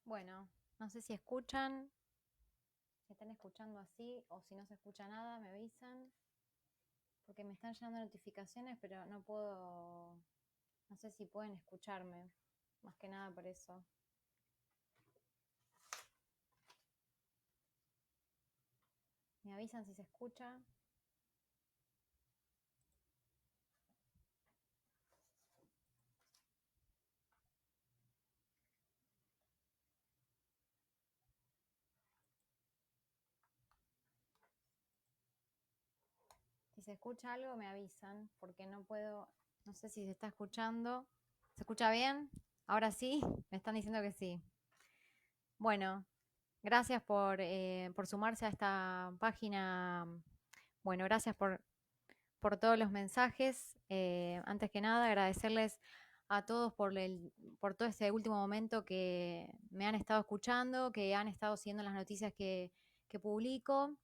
Bueno, no sé si escuchan, si están escuchando así o si no se escucha nada, me avisan, porque me están llegando notificaciones, pero no puedo, no sé si pueden escucharme, más que nada por eso. Me avisan si se escucha. Si se escucha algo, me avisan, porque no puedo, no sé si se está escuchando. ¿Se escucha bien? Ahora sí, me están diciendo que sí. Bueno, gracias por sumarse a esta página. Bueno, gracias por todos los mensajes. Antes que nada, agradecerles a todos por todo este último momento que me han estado escuchando, que han estado siguiendo las noticias que publico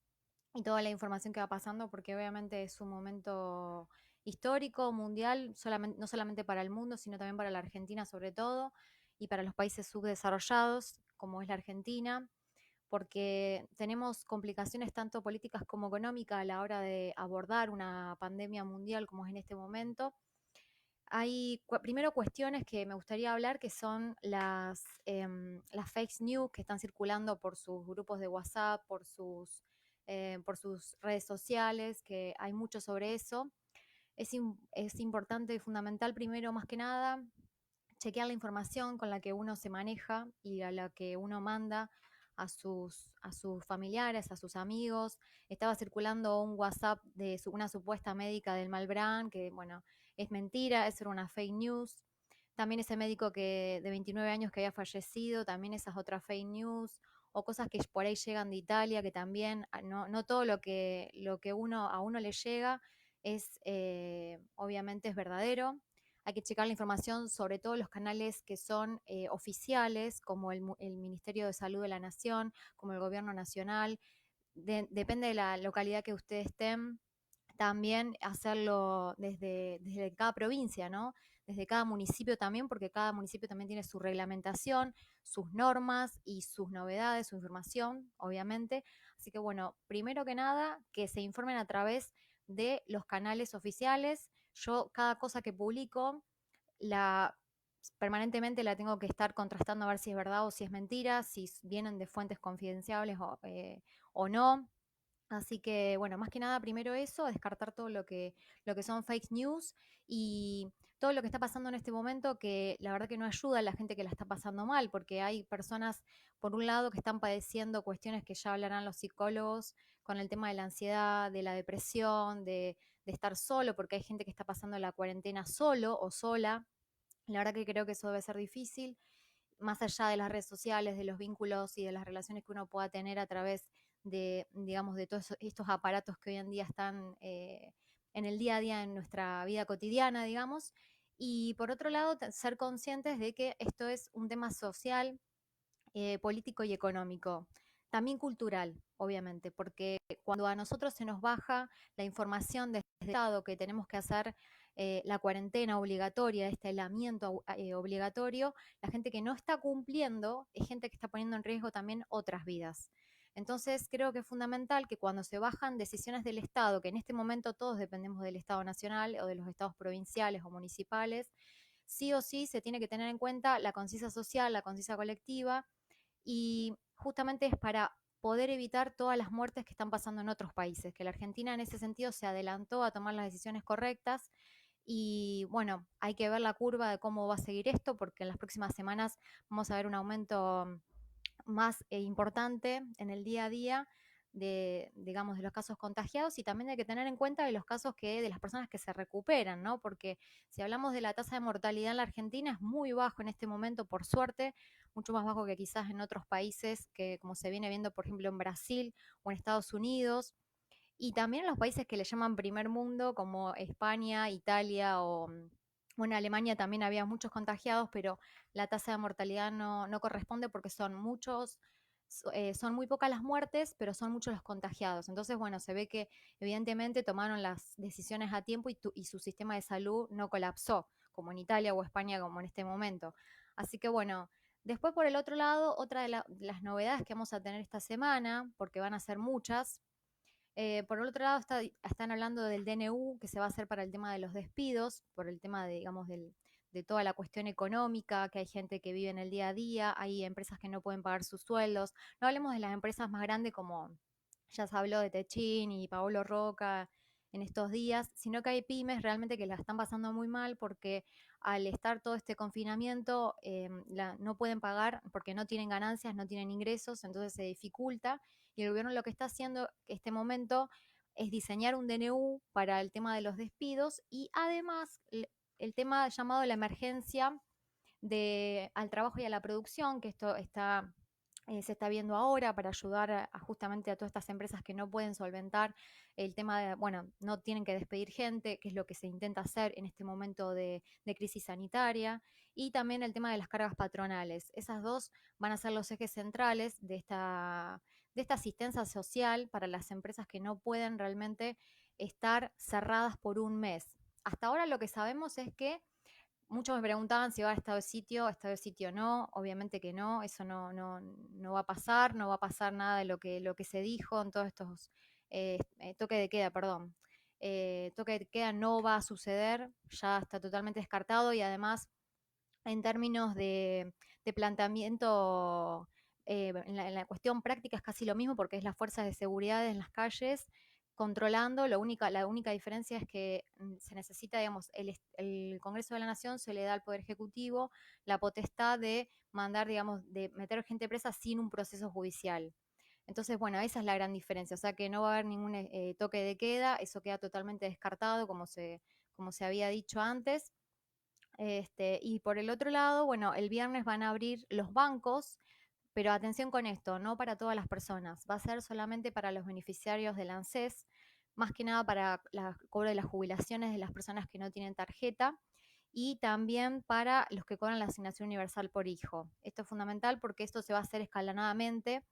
y toda la información que va pasando, porque obviamente es un momento histórico, mundial, no solamente para el mundo, sino también para la Argentina sobre todo, y para los países subdesarrollados, como es la Argentina, porque tenemos complicaciones tanto políticas como económicas a la hora de abordar una pandemia mundial como es en este momento. Hay primero cuestiones que me gustaría hablar, que son las fake news que están circulando por sus grupos de WhatsApp, por sus redes sociales, que hay mucho sobre eso. Es importante y fundamental, primero, más que nada, chequear la información con la que uno se maneja y a la que uno manda a sus familiares, a sus amigos. Estaba circulando un WhatsApp de una supuesta médica del Malbrán, que bueno, es mentira, eso era una fake news. También ese médico de 29 años que había fallecido, también esas otras fake news, o cosas que por ahí llegan de Italia, que también no todo lo que a uno le llega obviamente es verdadero. Hay que checar la información sobre todos los canales que son oficiales, como el Ministerio de Salud de la Nación, como el Gobierno Nacional. Depende de la localidad que ustedes estén, también hacerlo desde cada provincia, ¿no? Desde cada municipio también, porque cada municipio también tiene su reglamentación, sus normas y sus novedades, su información, obviamente. Así que bueno, primero que nada, que se informen a través de los canales oficiales. Yo cada cosa que publico la permanentemente la tengo que estar contrastando a ver si es verdad o si es mentira, si vienen de fuentes confidenciables o no. Así que, bueno, más que nada, primero eso, descartar todo lo que son fake news y todo lo que está pasando en este momento, que la verdad que no ayuda a la gente que la está pasando mal, porque hay personas, por un lado, que están padeciendo cuestiones que ya hablarán los psicólogos con el tema de la ansiedad, de la depresión, de estar solo, porque hay gente que está pasando la cuarentena solo o sola. La verdad que creo que eso debe ser difícil, más allá de las redes sociales, de los vínculos y de las relaciones que uno pueda tener a través de, digamos, de todos estos aparatos que hoy en día están en el día a día en nuestra vida cotidiana, digamos. Y por otro lado, ser conscientes de que esto es un tema social, político y económico. También cultural, obviamente, porque cuando a nosotros se nos baja la información desde el Estado que tenemos que hacer la cuarentena obligatoria, este aislamiento obligatorio, la gente que no está cumpliendo es gente que está poniendo en riesgo también otras vidas. Entonces creo que es fundamental que cuando se bajan decisiones del Estado, que en este momento todos dependemos del Estado nacional o de los estados provinciales o municipales, sí o sí se tiene que tener en cuenta la conciencia social, la conciencia colectiva, y justamente es para poder evitar todas las muertes que están pasando en otros países, que la Argentina en ese sentido se adelantó a tomar las decisiones correctas y bueno, hay que ver la curva de cómo va a seguir esto porque en las próximas semanas vamos a ver un aumento más importante en el día a día digamos, de los casos contagiados y también hay que tener en cuenta de los casos de las personas que se recuperan, ¿no? Porque si hablamos de la tasa de mortalidad en la Argentina es muy bajo en este momento, por suerte, mucho más bajo que quizás en otros países que como se viene viendo, por ejemplo, en Brasil o en Estados Unidos, y también en los países que le llaman primer mundo, como España, Italia o bueno, en Alemania también había muchos contagiados, pero la tasa de mortalidad no corresponde porque son muy pocas las muertes, pero son muchos los contagiados. Entonces, bueno, se ve que evidentemente tomaron las decisiones a tiempo y su sistema de salud no colapsó, como en Italia o España, como en este momento. Así que, bueno, Después, por el otro lado, otra de las novedades que vamos a tener esta semana, porque van a ser muchas, por el otro lado están hablando del DNU que se va a hacer para el tema de los despidos, por el tema de, digamos, de toda la cuestión económica, que hay gente que vive en el día a día, hay empresas que no pueden pagar sus sueldos. No hablemos de las empresas más grandes como ya se habló de Techin y Paolo Roca en estos días, sino que hay pymes realmente que la están pasando muy mal porque al estar todo este confinamiento no pueden pagar porque no tienen ganancias, no tienen ingresos, entonces se dificulta y el gobierno lo que está haciendo en este momento es diseñar un DNU para el tema de los despidos y además el tema llamado la emergencia al trabajo y a la producción, que esto se está viendo ahora para ayudar justamente a todas estas empresas que no pueden solventar el tema de, bueno, no tienen que despedir gente, que es lo que se intenta hacer en este momento de crisis sanitaria, y también el tema de las cargas patronales. Esas dos van a ser los ejes centrales de esta asistencia social para las empresas que no pueden realmente estar cerradas por un mes. Hasta ahora lo que sabemos es que muchos me preguntaban si va a estado de sitio no, obviamente que no, eso no va a pasar, no va a pasar nada de lo que se dijo en todos estos toque de queda, perdón. Toque de queda no va a suceder, ya está totalmente descartado y además en términos de planteamiento en la cuestión práctica es casi lo mismo porque es las fuerzas de seguridad en las calles controlando, la única diferencia es que se necesita, digamos, el Congreso de la Nación se le da al Poder Ejecutivo la potestad de mandar, digamos, de meter gente presa sin un proceso judicial. Entonces, bueno, esa es la gran diferencia, o sea que no va a haber ningún toque de queda, eso queda totalmente descartado como se había dicho antes. Y por el otro lado, bueno, el viernes van a abrir los bancos, pero atención con esto, no para todas las personas, va a ser solamente para los beneficiarios del ANSES, más que nada para el cobro de las jubilaciones de las personas que no tienen tarjeta y también para los que cobran la asignación universal por hijo. Esto es fundamental porque esto se va a hacer escalonadamente,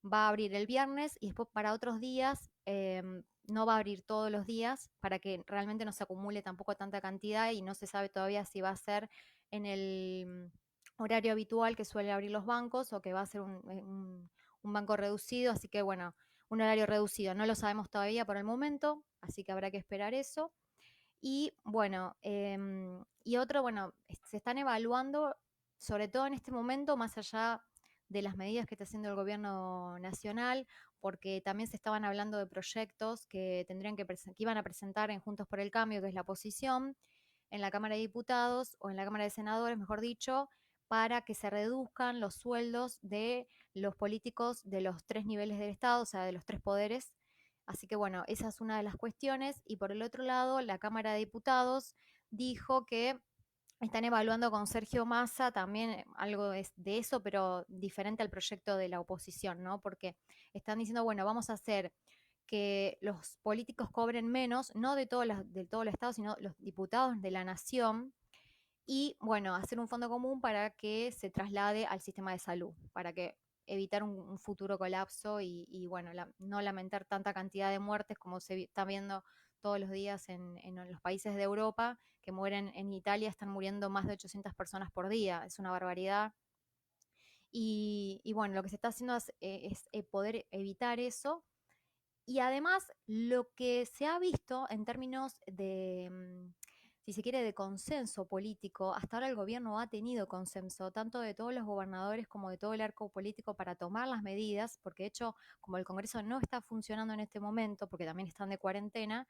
va a abrir el viernes y después para otros días no va a abrir todos los días para que realmente no se acumule tampoco tanta cantidad y no se sabe todavía si va a ser en el horario habitual que suele abrir los bancos o que va a ser un banco reducido, así que bueno, un horario reducido. No lo sabemos todavía por el momento, así que habrá que esperar eso. Y bueno, y otro, bueno, se están evaluando, sobre todo en este momento, más allá de las medidas que está haciendo el gobierno nacional, porque también se estaban hablando de proyectos que tendrían que iban a presentar en Juntos por el Cambio, que es la oposición, en la Cámara de Diputados o en la Cámara de Senadores, mejor dicho, para que se reduzcan los sueldos de los políticos de los tres niveles del Estado, o sea, de los tres poderes. Así que bueno, esa es una de las cuestiones. Y por el otro lado, la Cámara de Diputados dijo que están evaluando con Sergio Massa también algo de eso, pero diferente al proyecto de la oposición, ¿no? Porque están diciendo, bueno, vamos a hacer que los políticos cobren menos, no de todo el Estado, sino los diputados de la nación, y bueno, hacer un fondo común para que se traslade al sistema de salud, para que evitar un futuro colapso y bueno, no lamentar tanta cantidad de muertes como se está viendo todos los días en los países de Europa, que mueren en Italia, están muriendo más de 800 personas por día, es una barbaridad. Y bueno, lo que se está haciendo es poder evitar eso y además, lo que se ha visto en términos de, si se quiere, de consenso político, hasta ahora el gobierno ha tenido consenso, tanto de todos los gobernadores como de todo el arco político para tomar las medidas, porque de hecho, como el Congreso no está funcionando en este momento, porque también están de cuarentena,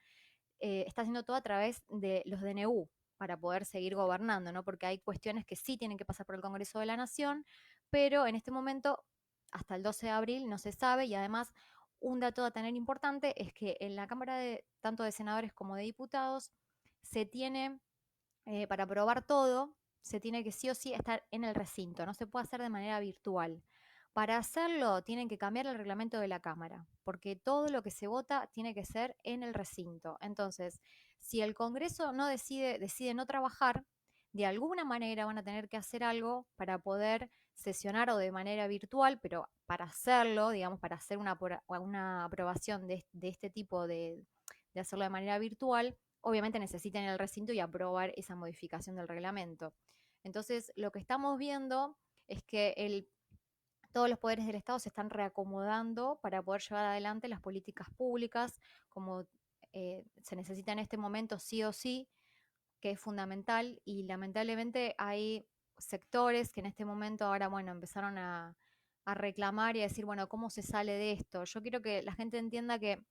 está haciendo todo a través de los DNU para poder seguir gobernando, ¿no? Porque hay cuestiones que sí tienen que pasar por el Congreso de la Nación, pero en este momento, hasta el 12 de abril, no se sabe y además un dato a tener importante es que en la Cámara de tanto de senadores como de diputados se tiene, para aprobar todo, se tiene que sí o sí estar en el recinto, no se puede hacer de manera virtual. Para hacerlo tienen que cambiar el reglamento de la Cámara, porque todo lo que se vota tiene que ser en el recinto. Entonces, si el Congreso no decide no trabajar, de alguna manera van a tener que hacer algo para poder sesionar o de manera virtual, pero para hacerlo, digamos, para hacer una aprobación de este tipo de hacerlo de manera virtual, obviamente necesitan el recinto y aprobar esa modificación del reglamento. Entonces, lo que estamos viendo es que todos los poderes del Estado se están reacomodando para poder llevar adelante las políticas públicas, como se necesita en este momento sí o sí, que es fundamental, y lamentablemente hay sectores que en este momento ahora, bueno, empezaron a reclamar y a decir, bueno, ¿cómo se sale de esto? Yo quiero que la gente entienda que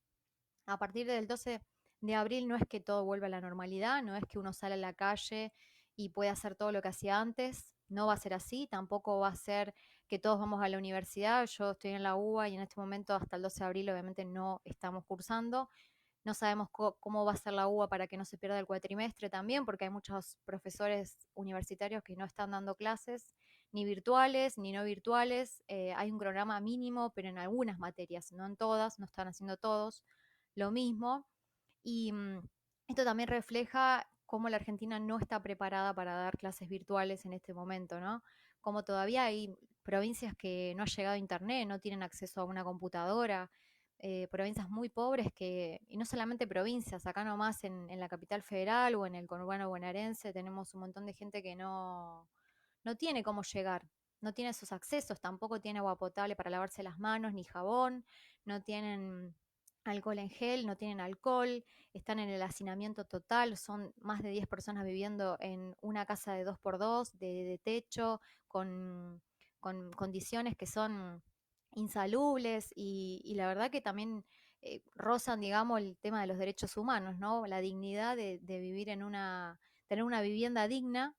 a partir del 12 de abril no es que todo vuelva a la normalidad, no es que uno sale a la calle y puede hacer todo lo que hacía antes, no va a ser así, tampoco va a ser que todos vamos a la universidad, yo estoy en la UBA y en este momento hasta el 12 de abril obviamente no estamos cursando, no sabemos cómo va a ser la UBA para que no se pierda el cuatrimestre también, porque hay muchos profesores universitarios que no están dando clases, ni virtuales, ni no virtuales. Hay un programa mínimo, pero en algunas materias, no en todas, no están haciendo todos lo mismo. Y esto también refleja cómo la Argentina no está preparada para dar clases virtuales en este momento, ¿no? Como todavía hay provincias que no ha llegado a internet, no tienen acceso a una computadora, provincias muy pobres y no solamente provincias, acá nomás en la capital federal o en el conurbano bonaerense tenemos un montón de gente que no tiene cómo llegar, no tiene esos accesos, tampoco tiene agua potable para lavarse las manos, ni jabón, no tienen alcohol en gel, no tienen alcohol, están en el hacinamiento total, son más de 10 personas viviendo en una casa de 2x2, de techo, con condiciones que son insalubres y la verdad que también rozan, digamos, el tema de los derechos humanos, ¿no? La dignidad de vivir tener una vivienda digna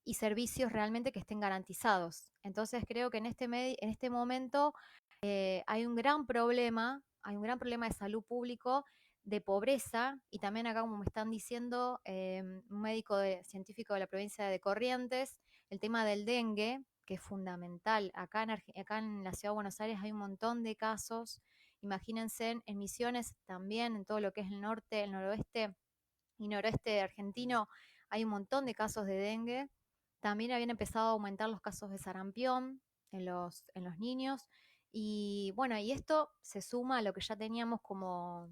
y servicios realmente que estén garantizados. Entonces creo que en este momento hay un gran problema de salud público, de pobreza, y también acá, como me están diciendo, un científico de la provincia de Corrientes, el tema del dengue, que es fundamental. Acá en la ciudad de Buenos Aires hay un montón de casos, imagínense en Misiones también, en todo lo que es el norte, el noroeste y noroeste argentino, hay un montón de casos de dengue. También habían empezado a aumentar los casos de sarampión en los niños. Y bueno, y esto se suma a lo que ya teníamos como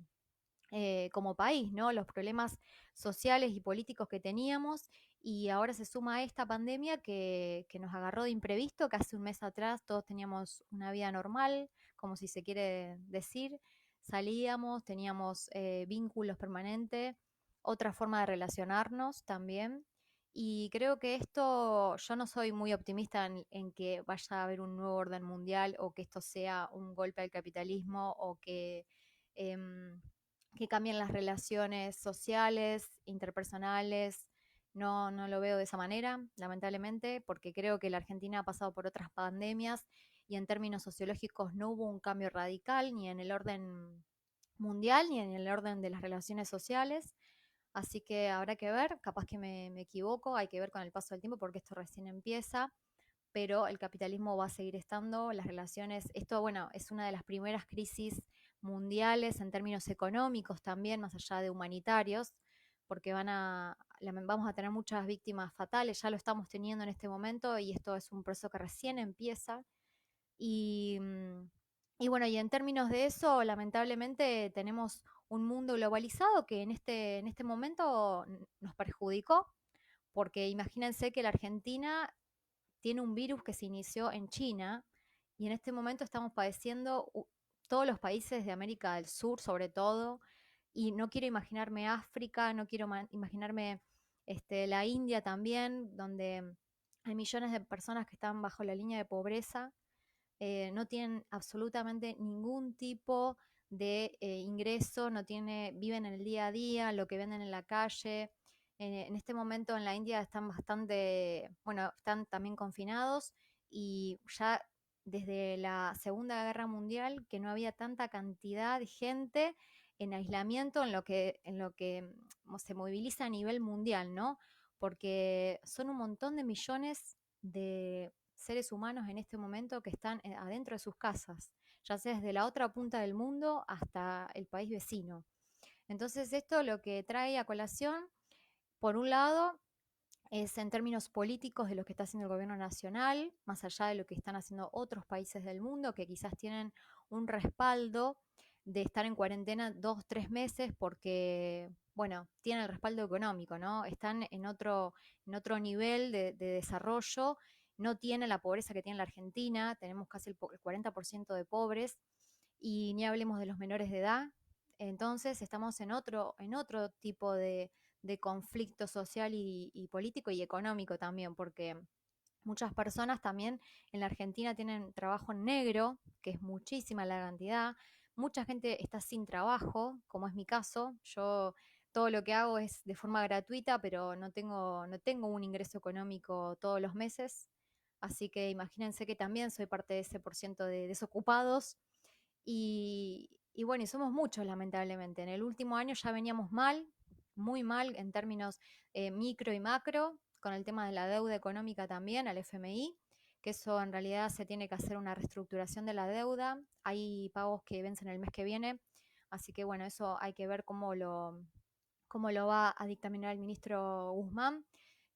país, ¿no? Los problemas sociales y políticos que teníamos. Y ahora se suma a esta pandemia que nos agarró de imprevisto, que hace un mes atrás todos teníamos una vida normal, como si se quiere decir. Salíamos, teníamos vínculos permanentes, otra forma de relacionarnos también. Y creo que esto, yo no soy muy optimista en que vaya a haber un nuevo orden mundial o que esto sea un golpe al capitalismo o em, que cambien las relaciones sociales, interpersonales. No, no lo veo de esa manera, lamentablemente, porque creo que la Argentina ha pasado por otras pandemias y en términos sociológicos no hubo un cambio radical ni en el orden mundial ni en el orden de las relaciones sociales. Así que habrá que ver, capaz que me equivoco, hay que ver con el paso del tiempo porque esto recién empieza, pero el capitalismo va a seguir estando, las relaciones, esto bueno, es una de las primeras crisis mundiales en términos económicos también, más allá de humanitarios, porque vamos a tener muchas víctimas fatales, ya lo estamos teniendo en este momento y esto es un proceso que recién empieza y, y bueno, y en términos de eso, lamentablemente tenemos un mundo globalizado que en este momento nos perjudicó, porque imagínense que la Argentina tiene un virus que se inició en China y en este momento estamos padeciendo todos los países de América del Sur, sobre todo, y no quiero imaginarme África, no quiero imaginarme la India también, donde hay millones de personas que están bajo la línea de pobreza, no tienen absolutamente ningún tipo de ingreso, viven en el día a día, lo que venden en la calle. En este momento en la India están bueno, están también confinados y ya desde la Segunda Guerra Mundial que no había tanta cantidad de gente en aislamiento en lo que se moviliza a nivel mundial, ¿no? Porque son un montón de millones de seres humanos en este momento que están adentro de sus casas, ya sea desde la otra punta del mundo hasta el país vecino. Entonces esto lo que trae a colación, por un lado, es en términos políticos de lo que está haciendo el gobierno nacional, más allá de lo que están haciendo otros países del mundo que quizás tienen un respaldo de estar en cuarentena 2, 3 meses porque, bueno, tienen el respaldo económico, ¿no? Están en otro nivel de desarrollo, no tienen la pobreza que tiene la Argentina, tenemos casi el 40% de pobres, y ni hablemos de los menores de edad. Entonces estamos en otro tipo de conflicto social y político y económico también, porque muchas personas también en la Argentina tienen trabajo negro, que es muchísima la cantidad. Mucha gente está sin trabajo, como es mi caso. Yo todo lo que hago es de forma gratuita, pero no tengo un ingreso económico todos los meses. Así que imagínense que también soy parte de ese por ciento de desocupados. Y bueno, y somos muchos, lamentablemente. En el último año ya veníamos mal, muy mal en términos micro y macro, con el tema de la deuda económica también, al FMI, que eso en realidad se tiene que hacer una reestructuración de la deuda. Hay pagos que vencen el mes que viene, así que bueno, eso hay que ver cómo lo va a dictaminar el ministro Guzmán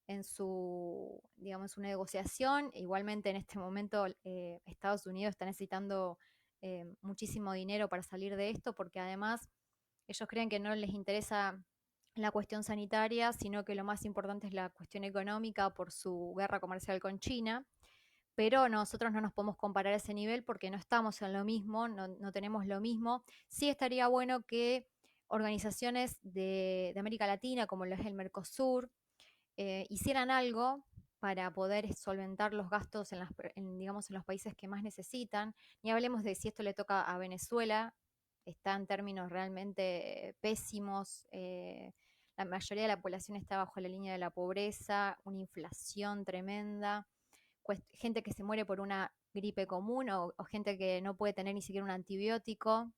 en su, digamos, su negociación. Igualmente en este momento Estados Unidos está necesitando muchísimo dinero para salir de esto, porque además ellos creen que no les interesa la cuestión sanitaria, sino que lo más importante es la cuestión económica por su guerra comercial con China. Pero nosotros no nos podemos comparar a ese nivel porque no estamos en lo mismo, no tenemos lo mismo. Sí estaría bueno que organizaciones de América Latina, como lo es el Mercosur, hicieran algo para poder solventar los gastos digamos, en los países que más necesitan. Ni hablemos de si esto le toca a Venezuela, está en términos realmente pésimos. La mayoría de la población está bajo la línea de la pobreza, una inflación tremenda, gente que se muere por una gripe común o gente que no puede tener ni siquiera un antibiótico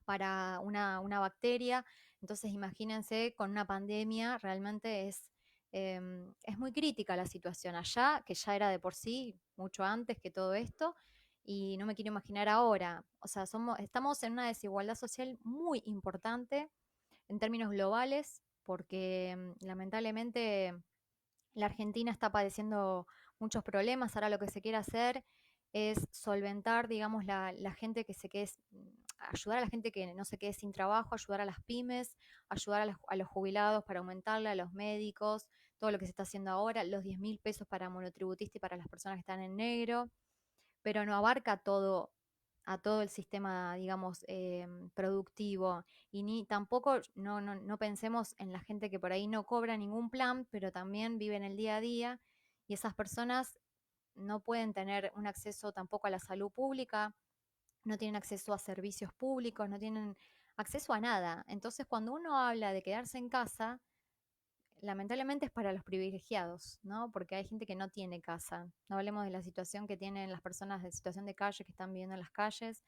para una bacteria. Entonces, imagínense, con una pandemia realmente es muy crítica la situación allá, que ya era de por sí mucho antes que todo esto, y no me quiero imaginar ahora. O sea, estamos en una desigualdad social muy importante en términos globales, porque lamentablemente la Argentina está padeciendo muchos problemas. Ahora lo que se quiere hacer es solventar, digamos, la gente que se quede, ayudar a la gente que no se quede sin trabajo, ayudar a las pymes, ayudar a los jubilados para aumentarle, a los médicos, todo lo que se está haciendo ahora, los 10.000 pesos para monotributista y para las personas que están en negro, pero no abarca a todo el sistema, digamos, productivo. Y ni tampoco no pensemos en la gente que por ahí no cobra ningún plan, pero también vive en el día a día, y esas personas no pueden tener un acceso tampoco a la salud pública, no tienen acceso a servicios públicos, no tienen acceso a nada. Entonces, cuando uno habla de quedarse en casa, lamentablemente es para los privilegiados, ¿no? Porque hay gente que no tiene casa. No hablemos de la situación que tienen las personas de situación de calle que están viviendo en las calles.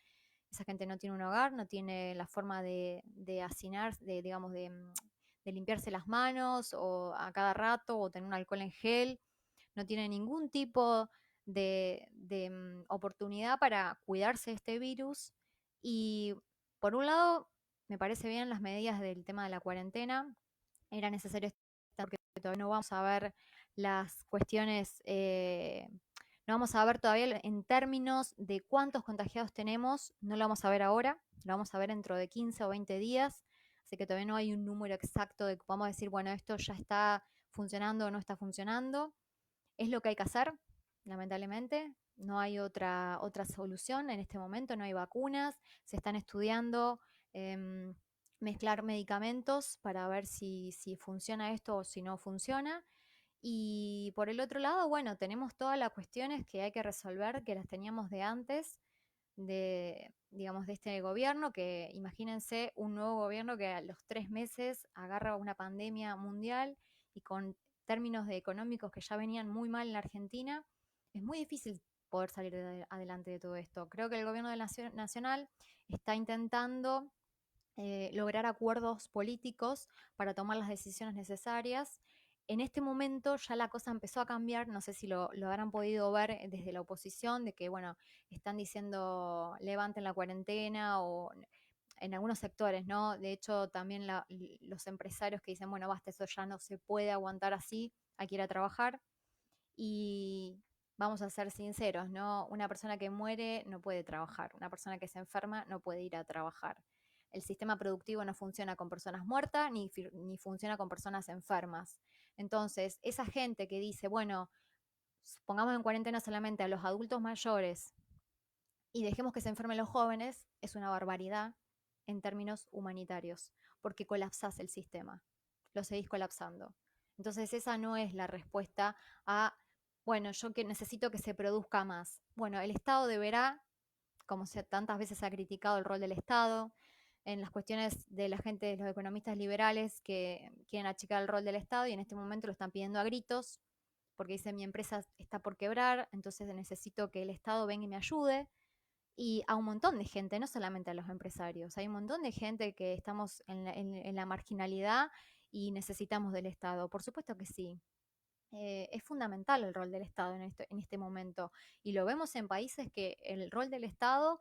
Esa gente no tiene un hogar, no tiene la forma de hacinar, digamos, de limpiarse las manos o a cada rato o tener un alcohol en gel. No tiene ningún tipo de oportunidad para cuidarse de este virus. Y por un lado, me parece bien las medidas del tema de la cuarentena. Era necesario, porque todavía no vamos a ver las cuestiones, no vamos a ver todavía en términos de cuántos contagiados tenemos, no lo vamos a ver ahora, lo vamos a ver dentro de 15 o 20 días, así que todavía no hay un número exacto de que podamos decir, bueno, esto ya está funcionando o no está funcionando. Es lo que hay que hacer, lamentablemente. No hay otra solución en este momento, no hay vacunas, se están estudiando eh, mezclar medicamentos para ver si funciona esto o si no funciona. Y por el otro lado, bueno, tenemos todas las cuestiones que hay que resolver, que las teníamos de antes, digamos, de este gobierno, que imagínense un nuevo gobierno que a los 3 meses agarra una pandemia mundial y con términos de económicos que ya venían muy mal en la Argentina, es muy difícil poder salir adelante de todo esto. Creo que el gobierno nacional está intentando lograr acuerdos políticos para tomar las decisiones necesarias. En este momento ya la cosa empezó a cambiar, no sé si lo habrán podido ver desde la oposición, de que, bueno, están diciendo levanten la cuarentena o en algunos sectores, ¿no? De hecho, también los empresarios que dicen, bueno, basta, eso ya no se puede aguantar así, hay que ir a trabajar. Y vamos a ser sinceros, ¿no? Una persona que muere no puede trabajar, una persona que se enferma no puede ir a trabajar. El sistema productivo no funciona con personas muertas ni funciona con personas enfermas. Entonces, esa gente que dice, bueno, pongamos en cuarentena solamente a los adultos mayores y dejemos que se enfermen los jóvenes, es una barbaridad en términos humanitarios, porque colapsás el sistema, lo seguís colapsando. Entonces esa no es la respuesta a, bueno, yo que necesito que se produzca más. Bueno, el Estado deberá, como se tantas veces se ha criticado el rol del Estado, en las cuestiones de la gente, de los economistas liberales que quieren achicar el rol del Estado y en este momento lo están pidiendo a gritos, porque dicen mi empresa está por quebrar, entonces necesito que el Estado venga y me ayude y a un montón de gente, no solamente a los empresarios. Hay un montón de gente que estamos en la marginalidad y necesitamos del Estado. Por supuesto que sí. Es fundamental el rol del Estado en este momento. Y lo vemos en países que el rol del Estado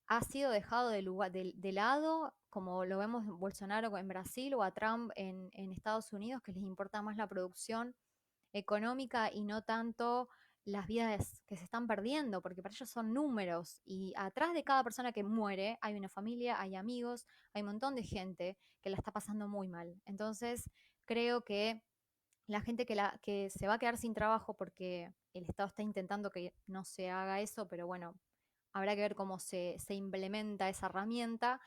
ha sido dejado de lado, como lo vemos en Bolsonaro en Brasil o a Trump en Estados Unidos, que les importa más la producción económica y no tanto las vidas que se están perdiendo, porque para ellos son números y atrás de cada persona que muere hay una familia, hay amigos, hay un montón de gente que la está pasando muy mal. Entonces, creo que la gente que se va a quedar sin trabajo porque el Estado está intentando que no se haga eso, pero bueno, habrá que ver cómo se implementa esa herramienta.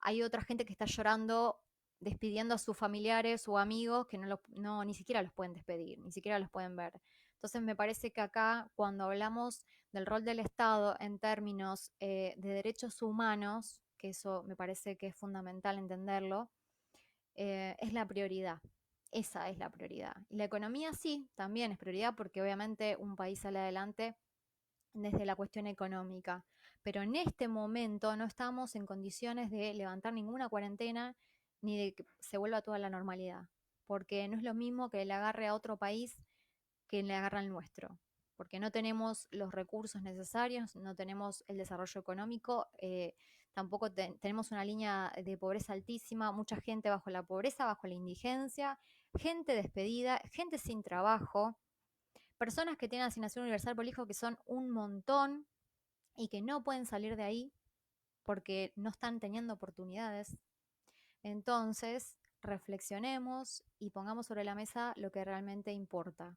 Hay otra gente que está llorando, despidiendo a sus familiares o amigos que ni siquiera los pueden despedir, ni siquiera los pueden ver. Entonces me parece que acá cuando hablamos del rol del Estado en términos de derechos humanos, que eso me parece que es fundamental entenderlo, es la prioridad. Esa es la prioridad. Y la economía sí, también es prioridad porque obviamente un país sale adelante desde la cuestión económica. Pero en este momento no estamos en condiciones de levantar ninguna cuarentena ni de que se vuelva toda la normalidad. Porque no es lo mismo que le agarre a otro país que le agarra al nuestro. Porque no tenemos los recursos necesarios, no tenemos el desarrollo económico, tampoco tenemos una línea de pobreza altísima, mucha gente bajo la pobreza, bajo la indigencia, gente despedida, gente sin trabajo, personas que tienen asignación universal por hijo que son un montón y que no pueden salir de ahí porque no están teniendo oportunidades. Entonces, reflexionemos y pongamos sobre la mesa lo que realmente importa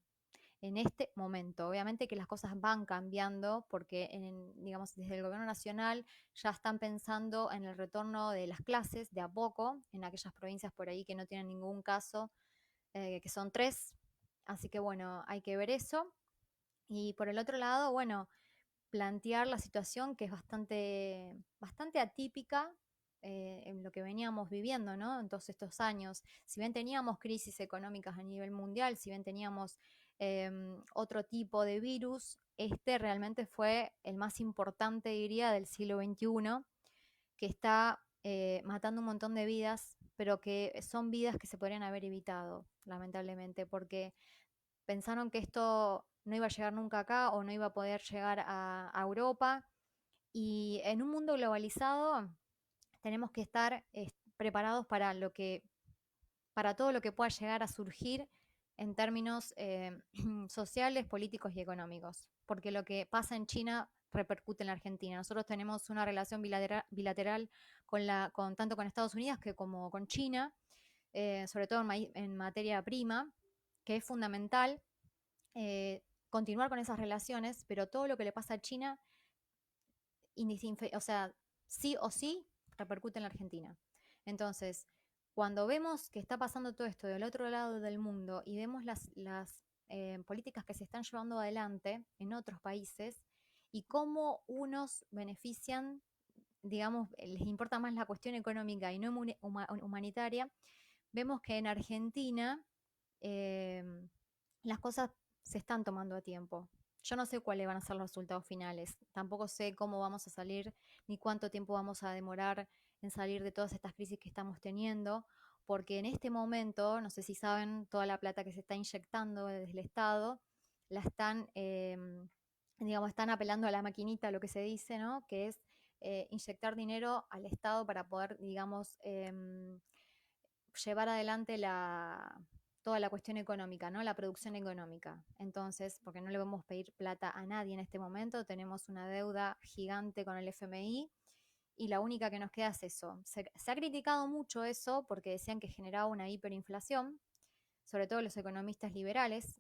en este momento. Obviamente que las cosas van cambiando porque, digamos, desde el gobierno nacional ya están pensando en el retorno de las clases de a poco en aquellas provincias por ahí que no tienen ningún caso, que son 3. Así que bueno, hay que ver eso. Y por el otro lado, bueno, plantear la situación que es bastante atípica en lo que veníamos viviendo, ¿no? En todos estos años. Si bien teníamos crisis económicas a nivel mundial, si bien teníamos otro tipo de virus, este realmente fue el más importante, diría, del siglo XXI, que está matando un montón de vidas, pero que son vidas que se podrían haber evitado, lamentablemente, porque pensaron que esto no iba a llegar nunca acá o no iba a poder llegar a Europa. Y en un mundo globalizado tenemos que estar preparados para todo lo que pueda llegar a surgir en términos sociales, políticos y económicos. Porque lo que pasa en China repercute en la Argentina. Nosotros tenemos una relación bilateral tanto con Estados Unidos que como con China, sobre todo en materia prima, que es fundamental continuar con esas relaciones, pero todo lo que le pasa a China, o sea, sí o sí, repercute en la Argentina. Entonces, cuando vemos que está pasando todo esto del otro lado del mundo y vemos las políticas que se están llevando adelante en otros países y cómo unos benefician, digamos, les importa más la cuestión económica y no humanitaria, vemos que en Argentina eh, las cosas se están tomando a tiempo. Yo no sé cuáles van a ser los resultados finales, tampoco sé cómo vamos a salir ni cuánto tiempo vamos a demorar en salir de todas estas crisis que estamos teniendo, porque en este momento, no sé si saben, toda la plata que se está inyectando desde el Estado, la están, digamos, están apelando a la maquinita, lo que se dice, ¿no? Que es inyectar dinero al Estado para poder, digamos, llevar adelante toda la cuestión económica, ¿no? La producción económica. Entonces, porque no le vamos a pedir plata a nadie en este momento, tenemos una deuda gigante con el FMI y la única que nos queda es eso. Se ha criticado mucho eso porque decían que generaba una hiperinflación, sobre todo los economistas liberales,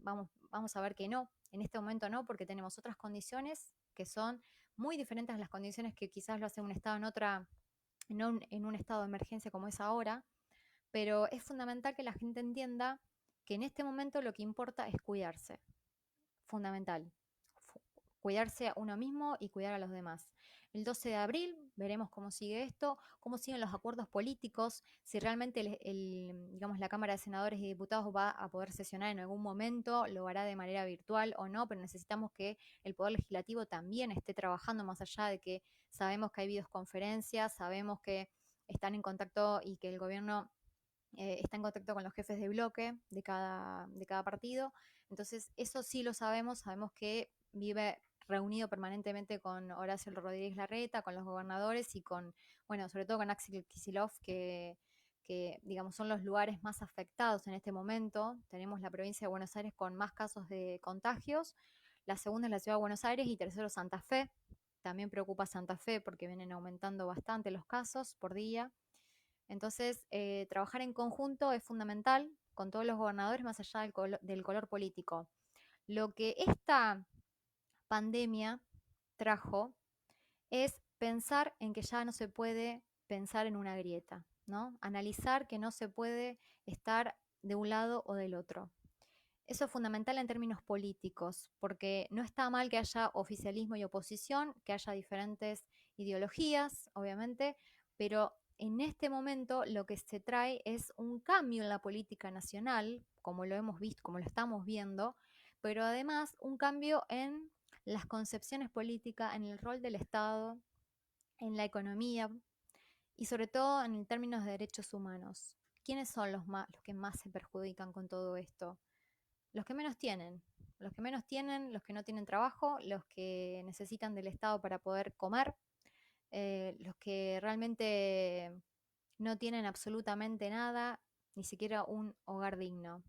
vamos a ver que no, en este momento no, porque tenemos otras condiciones que son muy diferentes a las condiciones que quizás lo hace un Estado en un estado de emergencia como es ahora, pero es fundamental que la gente entienda que en este momento lo que importa es cuidarse, fundamental. Cuidarse a uno mismo y cuidar a los demás. El 12 de abril veremos cómo sigue esto, cómo siguen los acuerdos políticos, si realmente digamos, la Cámara de Senadores y Diputados va a poder sesionar en algún momento, lo hará de manera virtual o no, pero necesitamos que el Poder Legislativo también esté trabajando más allá de que sabemos que hay videoconferencias, sabemos que están en contacto y que el gobierno está en contacto con los jefes de bloque de cada partido. Entonces, eso sí lo sabemos que vive reunido permanentemente con Horacio Rodríguez Larreta, con los gobernadores y bueno, sobre todo con Axel Kicillof, que digamos son los lugares más afectados en este momento. Tenemos la provincia de Buenos Aires con más casos de contagios, la segunda es la ciudad de Buenos Aires y tercero Santa Fe. También preocupa Santa Fe porque vienen aumentando bastante los casos por día. Entonces, trabajar en conjunto es fundamental con todos los gobernadores más allá del color político. Lo que esta pandemia trajo es pensar en que ya no se puede pensar en una grieta, ¿no? Analizar que no se puede estar de un lado o del otro. Eso es fundamental en términos políticos, porque no está mal que haya oficialismo y oposición, que haya diferentes ideologías, obviamente, pero en este momento lo que se trae es un cambio en la política nacional, como lo hemos visto, como lo estamos viendo, pero además un cambio en las concepciones políticas, en el rol del Estado, en la economía y sobre todo en términos de derechos humanos. ¿Quiénes son los que más se perjudican con todo esto? Los que menos tienen, los que menos tienen, los que no tienen trabajo, los que necesitan del Estado para poder comer, los que realmente no tienen absolutamente nada, ni siquiera un hogar digno.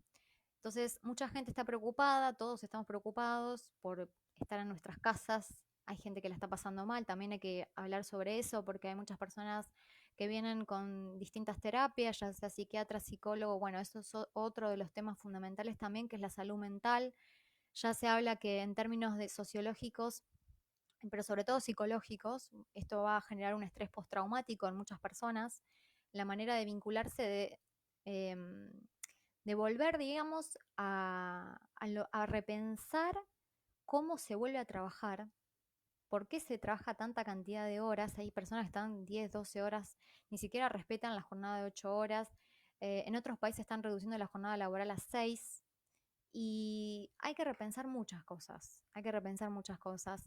Entonces, mucha gente está preocupada, todos estamos preocupados por estar en nuestras casas. Hay gente que la está pasando mal, también hay que hablar sobre eso porque hay muchas personas que vienen con distintas terapias, ya sea psiquiatra, psicólogo, bueno, eso es otro de los temas fundamentales también, que es la salud mental. Ya se habla que en términos de sociológicos, pero sobre todo psicológicos, esto va a generar un estrés postraumático en muchas personas. La manera de vincularse, em, de volver, digamos, a repensar cómo se vuelve a trabajar, por qué se trabaja tanta cantidad de horas. Hay personas que están 10, 12 horas, ni siquiera respetan la jornada de 8 horas. En otros países están reduciendo la jornada laboral a 6. Y hay que repensar muchas cosas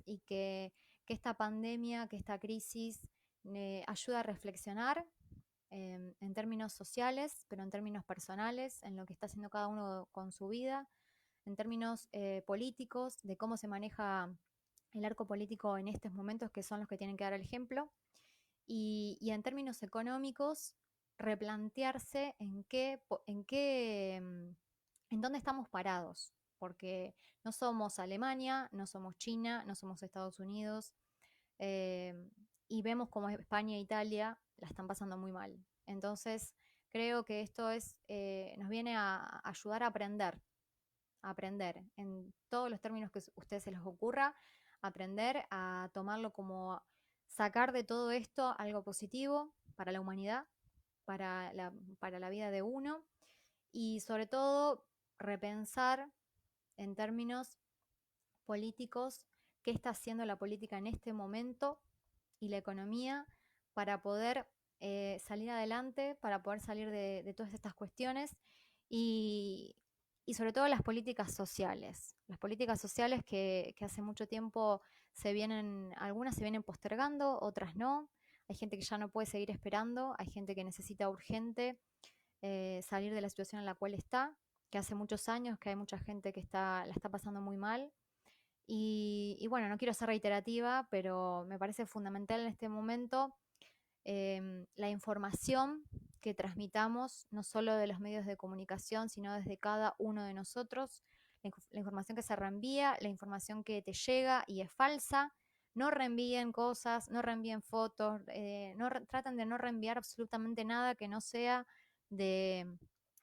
y que esta pandemia, que esta crisis ayuda a reflexionar en términos sociales, pero en términos personales, en lo que está haciendo cada uno con su vida, en términos políticos, de cómo se maneja el arco político en estos momentos, que son los que tienen que dar el ejemplo, y en términos económicos, replantearse en dónde estamos parados, porque no somos Alemania, no somos China, no somos Estados Unidos, eh, y vemos como España e Italia la están pasando muy mal. Entonces, creo que esto nos viene a ayudar a aprender en todos los términos que a ustedes se les ocurra, aprender a tomarlo como sacar de todo esto algo positivo para la humanidad, para la vida de uno y sobre todo repensar en términos políticos qué está haciendo la política en este momento y la economía para poder salir adelante, para poder salir de todas estas cuestiones y, y sobre todo las políticas sociales que hace mucho tiempo algunas se vienen postergando, otras no. Hay gente que ya no puede seguir esperando, hay gente que necesita urgente salir de la situación en la cual está, que hace muchos años que hay mucha gente que la está pasando muy mal. Bueno, no quiero ser reiterativa, pero me parece fundamental en este momento la información que transmitamos, no solo de los medios de comunicación, sino desde cada uno de nosotros, la información que se reenvía, la información que te llega y es falsa. No reenvíen cosas, no reenvíen fotos, traten de no reenviar absolutamente nada que no sea de,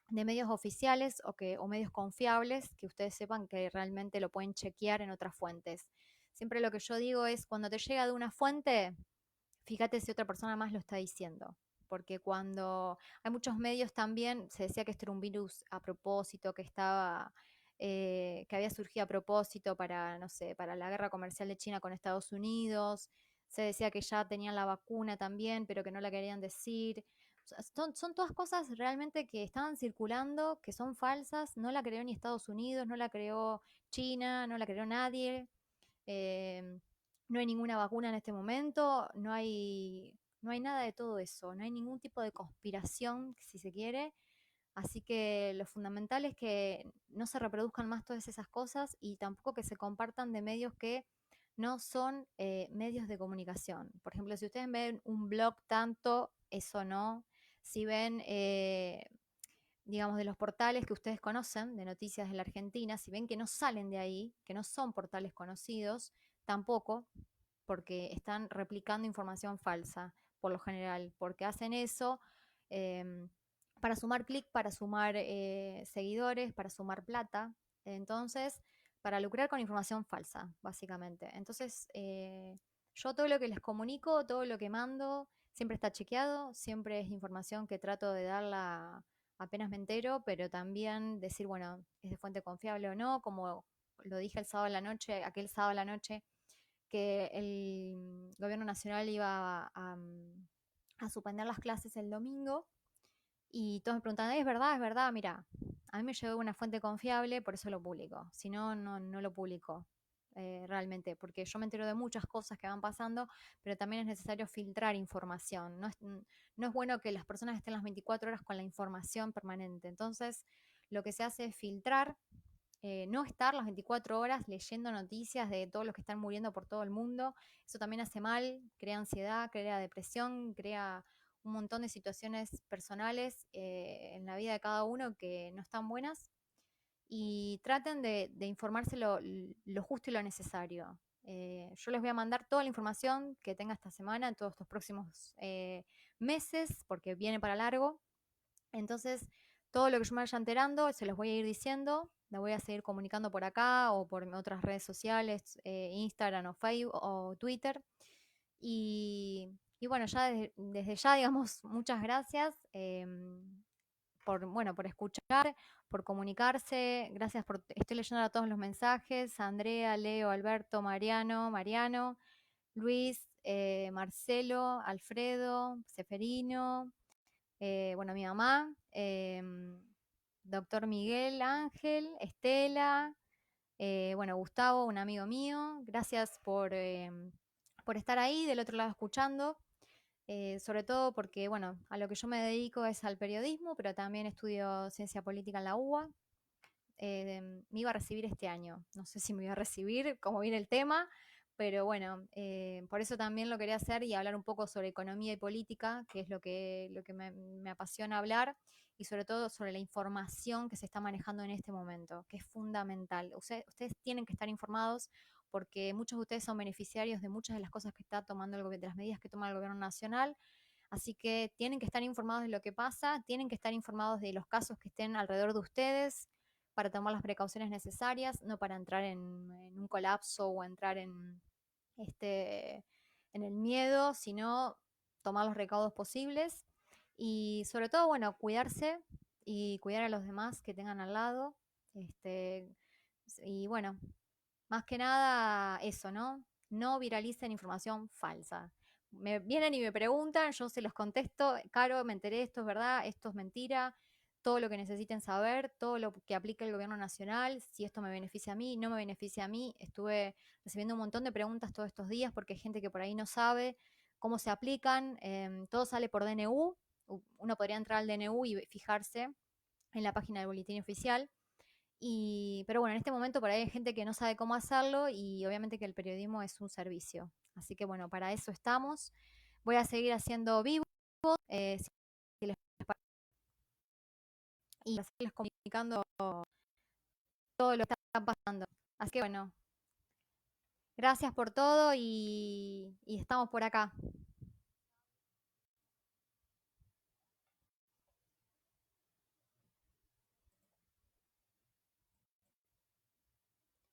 de medios oficiales o medios confiables que ustedes sepan que realmente lo pueden chequear en otras fuentes. Siempre lo que yo digo es, cuando te llega de una fuente, fíjate si otra persona más lo está diciendo. Porque cuando hay muchos medios también, se decía que este era un virus a propósito, que había surgido a propósito para, no sé, para la guerra comercial de China con Estados Unidos. Se decía que ya tenían la vacuna también, pero que no la querían decir. O sea, son todas cosas realmente que estaban circulando, que son falsas. No la creó ni Estados Unidos, no la creó China, no la creó nadie. Eh, no hay ninguna vacuna en este momento, no hay nada de todo eso, no hay ningún tipo de conspiración, si se quiere. Así que lo fundamental es que no se reproduzcan más todas esas cosas y tampoco que se compartan de medios que no son medios de comunicación. Por ejemplo, si ustedes ven un blog tanto, eso no. Si ven, digamos, de los portales que ustedes conocen, de noticias de la Argentina, si ven que no salen de ahí, que no son portales conocidos, tampoco, porque están replicando información falsa, por lo general, porque hacen eso eh, para sumar clic, para sumar seguidores, para sumar plata. Entonces, para lucrar con información falsa, básicamente. Entonces, yo todo lo que les comunico, todo lo que mando, siempre está chequeado, siempre es información que trato de darla apenas me entero, pero también decir, bueno, es de fuente confiable o no, como lo dije el sábado a la noche, aquel sábado a la noche, que el gobierno nacional iba a suspender las clases el domingo y todos me preguntan, es verdad, mira, a mí me llegó una fuente confiable, por eso lo publico, si no, no lo publico. Realmente, porque yo me entero de muchas cosas que van pasando, pero también es necesario filtrar información. No es bueno que las personas estén las 24 horas con la información permanente. Entonces, lo que se hace es filtrar, no estar las 24 horas leyendo noticias de todos los que están muriendo por todo el mundo. Eso también hace mal, crea ansiedad, crea depresión, crea un montón de situaciones personales en la vida de cada uno que no están buenas. Y traten de informarse lo justo y lo necesario. Yo les voy a mandar toda la información que tenga esta semana, en todos estos próximos meses, porque viene para largo. Entonces, todo lo que yo me vaya enterando, se los voy a ir diciendo, la voy a seguir comunicando por acá o por otras redes sociales, Instagram o Facebook o Twitter. Y bueno, ya desde ya, digamos, muchas gracias por escuchar, por comunicarse. Gracias por, estoy leyendo a todos los mensajes, Andrea, Leo, Alberto, Mariano, Luis, Marcelo, Alfredo, Seferino, bueno, mi mamá, doctor Miguel Ángel, Estela, bueno, Gustavo, un amigo mío. Gracias por estar ahí del otro lado escuchando. Sobre todo porque, bueno, a lo que yo me dedico es al periodismo, pero también estudio ciencia política en la UBA. Me iba a recibir este año, no sé si me iba a recibir, cómo viene el tema, pero bueno, por eso también lo quería hacer y hablar un poco sobre economía y política, que es lo que me apasiona hablar, y sobre todo sobre la información que se está manejando en este momento, que es fundamental. Ustedes tienen que estar informados porque muchos de ustedes son beneficiarios de muchas de las cosas que está tomando el gobierno, de las medidas que toma el gobierno nacional. Así que tienen que estar informados de lo que pasa, tienen que estar informados de los casos que estén alrededor de ustedes para tomar las precauciones necesarias, no para entrar en un colapso o entrar este, en el miedo, sino tomar los recaudos posibles y sobre todo, bueno, cuidarse y cuidar a los demás que tengan al lado. Este, y bueno, más que nada eso, ¿no? No viralicen información falsa. Me vienen y me preguntan, yo se los contesto, Caro, me enteré, esto es verdad, esto es mentira, todo lo que necesiten saber, todo lo que aplica el gobierno nacional, si esto me beneficia a mí, no me beneficia a mí. Estuve recibiendo un montón de preguntas todos estos días porque hay gente que por ahí no sabe cómo se aplican, todo sale por DNU, uno podría entrar al DNU y fijarse en la página del boletín oficial. Pero bueno, en este momento por ahí hay gente que no sabe cómo hacerlo y obviamente que el periodismo es un servicio. Así que bueno, para eso estamos. Voy a seguir haciendo vivo si les y seguirles comunicando todo lo que está pasando. Así que bueno, gracias por todo y estamos por acá.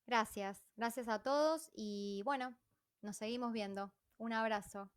Gracias, gracias a todos y bueno, nos seguimos viendo. Un abrazo.